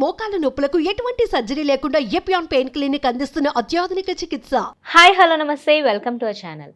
మోకాల నొప్పులకు ఎటువంటి సర్జరీ లేకుండా ఎపియాన్ పెయిన్ క్లినిక్ అందిస్తున్న అత్యాధునిక చికిత్స. హాయ్ హలో నమస్తే వెల్కమ్ టు అవర్ ఛానల్.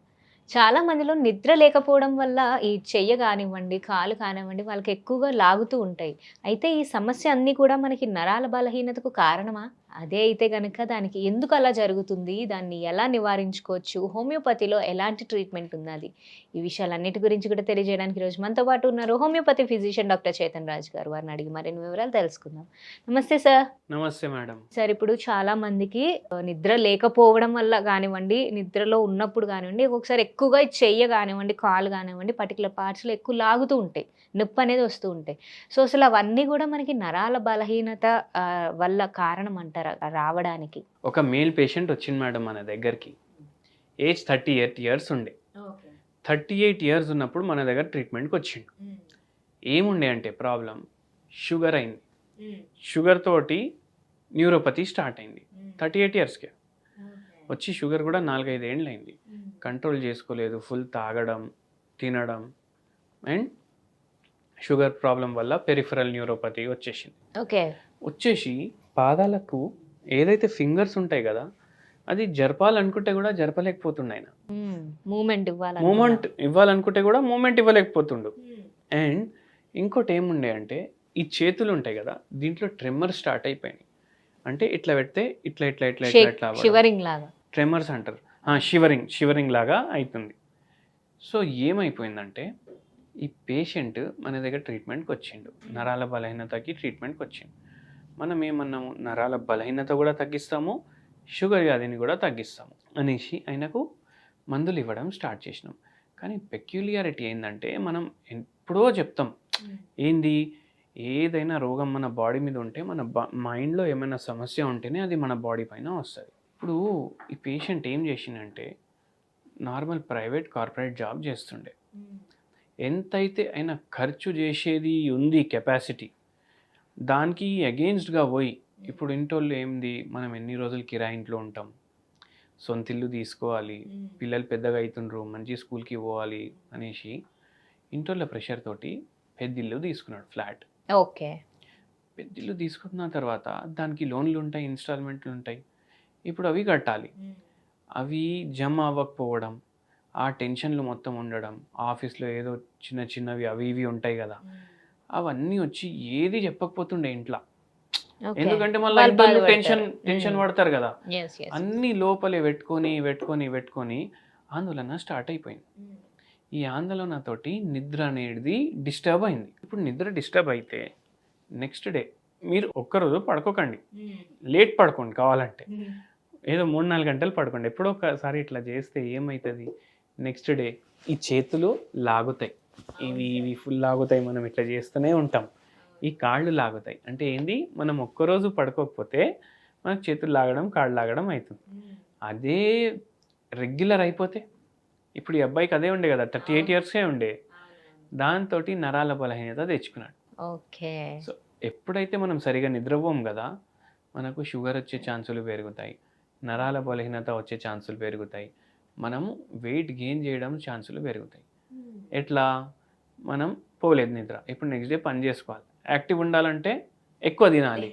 చాలా మందిలో నిద్ర లేకపోవడం వల్ల ఈ చెయ్య కానివ్వండి కాలు కానివ్వండి వాళ్ళకి ఎక్కువగా లాగుతూ ఉంటాయి. అయితే ఈ సమస్య అన్నీ కూడా మనకి నరాల బలహీనతకు కారణమా? అదే అయితే కనుక దానికి ఎందుకు అలా జరుగుతుంది, దాన్ని ఎలా నివారించుకోవచ్చు, హోమియోపతిలో ఎలాంటి ట్రీట్మెంట్ ఉన్నది, ఈ విషయాలన్నిటి గురించి కూడా తెలియజేయడానికి ఈరోజు మనతో పాటు ఉన్నారు homeopathy physician doctor Chetan Raj గారు. వారిని అడిగి మరిన్ని వివరాలు తెలుసుకుందాం. నమస్తే సార్. నమస్తే మేడం. సార్, ఇప్పుడు చాలా మందికి నిద్ర లేకపోవడం వల్ల కానివ్వండి, నిద్రలో ఉన్నప్పుడు కానివ్వండి, ఒక్కొక్కసారి ఎక్కువగా చెయ్య కానివ్వండి కాలు కానివ్వండి పర్టికులర్ పార్ట్స్లో ఎక్కువ లాగుతూ ఉంటాయి, నొప్పి అనేది వస్తూ ఉంటాయి. సో అసలు అవన్నీ కూడా మనకి నరాల బలహీనత వల్ల కారణం అంటారా రావడానికి? ఒక మేల్ పేషెంట్ వచ్చింది మేడం మన దగ్గరికి. ఏజ్ 38 years ఉండే. 38 years ఉన్నప్పుడు మన దగ్గర ట్రీట్మెంట్కి వచ్చిండు. ఏముండే అంటే ప్రాబ్లం షుగర్ అయింది. షుగర్ తోటి న్యూరోపతి స్టార్ట్ అయింది 38 yearsకే. వచ్చి షుగర్ కూడా 4-5 ఏళ్ళు అయింది. కంట్రోల్ చేసుకోలేదు, ఫుల్ తాగడం తినడం అండ్ షుగర్ ప్రాబ్లం వల్ల పెరిఫరల్ న్యూరోపతి వచ్చేసింది. ఓకే. వచ్చేసి పాదాలకు ఏదైతే ఫింగర్స్ ఉంటాయి కదా అది జరపాలనుకుంటే కూడా జరపలేకపోతుండే ఆయన. మూమెంట్ ఇవ్వాలనుకుంటే కూడా మూమెంట్ ఇవ్వలేకపోతుండు. అండ్ ఇంకోటి ఏముండే అంటే ఈ చేతులు ఉంటాయి కదా దీంట్లో ట్రెమ్మర్ స్టార్ట్ అయిపోయినాయి. అంటే ఇట్లా పెడితే ఇట్లా ఇట్లా ఇట్లా ఇట్లా ఇట్లా షివరింగ్ లాగా, ట్రెమర్స్ అంటారు. షివరింగ్ లాగా అవుతుంది. సో ఏమైపోయిందంటే ఈ పేషెంట్ మన దగ్గర ట్రీట్మెంట్కి వచ్చిండు, నరాల బలహీనతకి ట్రీట్మెంట్కి వచ్చిండు. మనం ఏమన్నాము, నరాల బలహీనత కూడా తగ్గిస్తాము, షుగర్ వ్యాధిని కూడా తగ్గిస్తాము అనేసి ఆయనకు మందులు ఇవ్వడం స్టార్ట్ చేసినాం. కానీ పెక్యులియారిటీ ఏంటంటే మనం ఎప్పుడో చెప్తాం ఏంది, ఏదైనా రోగం మన బాడీ మీద ఉంటే మన మైండ్లో ఏమైనా సమస్య ఉంటేనే అది మన బాడీ పైన వస్తుంది. ఇప్పుడు ఈ పేషెంట్ ఏం చేసిందంటే నార్మల్ ప్రైవేట్ కార్పొరేట్ జాబ్ చేస్తుండే. ఎంతైతే ఆయన ఖర్చు చేసేది ఉంది కెపాసిటీ దానికి అగెయిన్స్ట్గా పోయి ఇప్పుడు ఇంటోళ్ళు ఏంది, మనం ఎన్ని రోజులు కిరాయి ఇంట్లో ఉంటాం, సొంత ఇల్లు తీసుకోవాలి, పిల్లలు పెద్దగా అవుతుండ్రు, మంచి స్కూల్కి పోవాలి అనేసి ఇంటోళ్ళ ప్రెషర్ తోటి పెద్దిల్లు తీసుకున్నాడు, ఫ్లాట్. ఓకే. పెద్దిల్లు తీసుకున్న తర్వాత దానికి లోన్లు ఉంటాయి, ఇన్స్టాల్మెంట్లు ఉంటాయి. ఇప్పుడు అవి కట్టాలి. అవి జమ అవ్వకపోవడం, ఆ టెన్షన్లు మొత్తం ఉండడం, ఆఫీస్లో ఏదో చిన్న చిన్నవి అవి ఇవి ఉంటాయి కదా అవన్నీ వచ్చి ఏది చెప్పకపోతుండే ఇంట్లో. ఎందుకంటే మళ్ళీ టెన్షన్ పడతారు కదా, అన్ని లోపలే పెట్టుకొని ఆందోళన స్టార్ట్ అయిపోయింది. ఈ ఆందోళనతోటి నిద్ర అనేది డిస్టర్బ్ అయింది. ఇప్పుడు నిద్ర డిస్టర్బ్ అయితే నెక్స్ట్ డే మీరు ఒక్కరోజు పడుకోకండి, లేట్ పడుకోండి, కావాలంటే ఏదో 3-4 గంటలు పడుకోండి. ఎప్పుడో ఒకసారి ఇట్లా చేస్తే ఏమవుతుంది, నెక్స్ట్ డే ఈ చేతులు లాగుతాయి, ఇవి ఫుల్ లాగుతాయి, మనం ఇట్లా చేస్తూనే ఉంటాం, ఈ కాళ్ళు లాగుతాయి. అంటే ఏంది, మనం ఒక్కరోజు పడుకోకపోతే మనకు చేతులు లాగడం కాళ్ళు లాగడం అవుతుంది. అదే రెగ్యులర్ అయిపోతే, ఇప్పుడు ఈ అబ్బాయికి అదే ఉండే కదా 38 yearsకే ఉండే, దాంతో నరాల బలహీనత తెచ్చుకున్నాడు. ఓకే. సో ఎప్పుడైతే మనం సరిగా నిద్రపోం కదా మనకు షుగర్ వచ్చే ఛాన్సులు పెరుగుతాయి, నరాల బలహీనత వచ్చే ఛాన్సులు పెరుగుతాయి, మనము వెయిట్ గెయిన్ చేయడం ఛాన్సులు పెరుగుతాయి. ఎట్లా, మనం పోలేదు నిద్ర, ఇప్పుడు నెక్స్ట్ డే పని చేసుకోవాలి, యాక్టివ్ ఉండాలంటే ఎక్కువ తినాలి,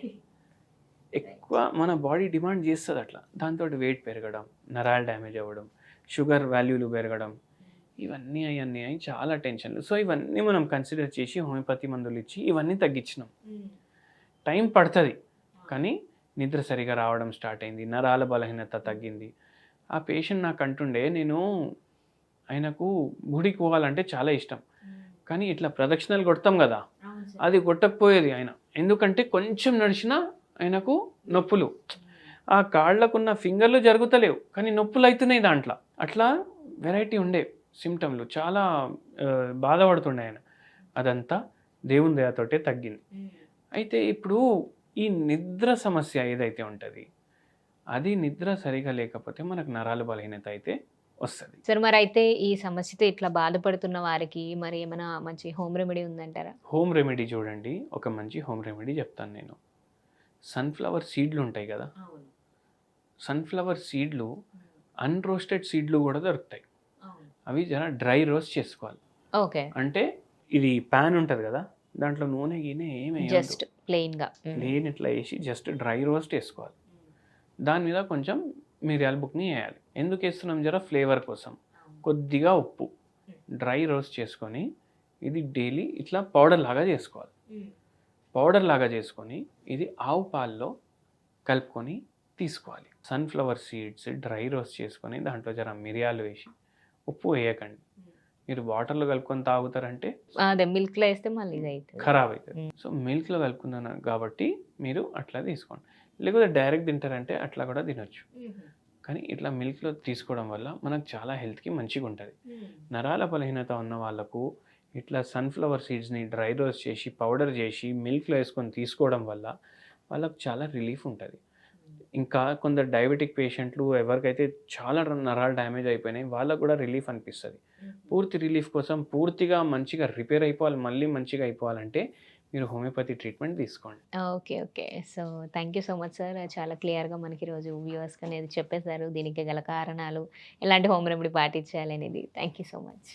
ఎక్కువ మన బాడీ డిమాండ్ చేస్తుంది అట్లా. దాంతో వెయిట్ పెరగడం, నరాలు డ్యామేజ్ అవ్వడం, షుగర్ వాల్యూలు పెరగడం, ఇవన్నీ అయి చాలా టెన్షన్లు. సో ఇవన్నీ మనం కన్సిడర్ చేసి హోమియోపతి మందులు ఇచ్చి ఇవన్నీ తగ్గించినాం. టైం పడుతుంది కానీ నిద్ర సరిగా రావడం స్టార్ట్ అయింది, నరాల బలహీనత తగ్గింది. ఆ పేషెంట్ నాకు అంటుండే, నేను ఆయనకు గుడికి పోవాలంటే చాలా ఇష్టం కానీ ఇట్లా ప్రదక్షిణలు కొడతాం కదా అది కొట్టకపోయేది ఆయన. ఎందుకంటే కొంచెం నడిచినా ఆయనకు నొప్పులు, ఆ కాళ్ళకున్న ఫింగర్లు జరుగుతలేవు కానీ నొప్పులు అవుతున్నాయి దాంట్లో. అట్లా వెరైటీ ఉండే సిమ్టమ్లు, చాలా బాధపడుతుండే ఆయన. అదంతా దేవుని దయతోటే తగ్గింది. అయితే ఇప్పుడు ఈ నిద్ర సమస్య ఏదైతే ఉంటుంది అది నిద్ర సరిగా లేకపోతే మనకు నరాల బలహీనత అయితే వస్తుంది. సార్, మరి అయితే ఈ సమస్యతో ఇట్లా బాధపడుతున్న వారికి మరి ఏమైనా మంచి హోమ్ రెమెడీ ఉందంటారా? హోమ్ రెమెడీ చూడండి, ఒక మంచి హోమ్ రెమెడీ చెప్తాను నేను. సన్ఫ్లవర్ సీడ్లు ఉంటాయి కదా, సన్ఫ్లవర్ సీడ్లు అన్రోస్టెడ్ సీడ్లు కూడా దొరుకుతాయి. అవి జర డ్రై రోస్ట్ చేసుకోవాలి. ఓకే. అంటే ఇది ప్యాన్ ఉంటుంది కదా దాంట్లో నూనె గినె ఏమి జస్ట్ ప్లెయిన్గా. ప్లేన్ ఇట్లా వేసి జస్ట్ డ్రై రోస్ట్ వేసుకోవాలి. దాని మీద కొంచెం మిరియాల బుక్ని వేయాలి. ఎందుకు వేస్తున్నాం? జర ఫ్లేవర్ కోసం. కొద్దిగా ఉప్పు, డ్రై రోస్ట్ చేసుకొని ఇది డైలీ ఇట్లా పౌడర్ లాగా చేసుకోవాలి. పౌడర్ లాగా చేసుకొని ఇది ఆవు పాల్లో కలుపుకొని తీసుకోవాలి. సన్ఫ్లవర్ సీడ్స్ డ్రై రోస్ట్ చేసుకొని దాంట్లో జర మిరియాలు వేసి, ఉప్పు వేయకండి. మీరు వాటర్లో కలుపుకొని తాగుతారంటే అదే మిల్క్లో వేస్తే మళ్ళీ ఇది అవుతుంది. ఖరాబ్ అవుతుంది. సో మిల్క్లో కలుపుకున్నాను కాబట్టి మీరు అట్లా తీసుకోండి. లేకపోతే డైరెక్ట్ తింటారంటే అట్లా కూడా తినొచ్చు. కానీ ఇట్లా మిల్క్లో తీసుకోవడం వల్ల మనకు చాలా హెల్త్కి మంచిగా ఉంటుంది. నరాల బలహీనత ఉన్న వాళ్ళకు ఇట్లా సన్ఫ్లవర్ సీడ్స్ని డ్రై రోస్ట్ చేసి పౌడర్ చేసి మిల్క్లో వేసుకొని తీసుకోవడం వల్ల వాళ్ళకు చాలా రిలీఫ్ ఉంటుంది. ఇంకా కొందరు డయాబెటిక్ పేషెంట్లు ఎవరికైతే చాలా నరాలు డ్యామేజ్ అయిపోయినాయి వాళ్ళకు కూడా రిలీఫ్ అనిపిస్తుంది. పూర్తి రిలీఫ్ కోసం పూర్తిగా మంచిగా రిపేర్ అయిపోవాలి, మళ్ళీ మంచిగా అయిపోవాలంటే మీరు హోమియోపతి ట్రీట్మెంట్ తీసుకోండి. Okay. Okay. So thank you so much sir. చాలా క్లియర్గా మనకి ఈరోజు వ్యూవర్స్కి అనేది చెప్పేశారు. దీనికి గల కారణాలు, ఎలాంటి హోమ్ రెమెడీ పాటించాలి అనేది. Thank you so much.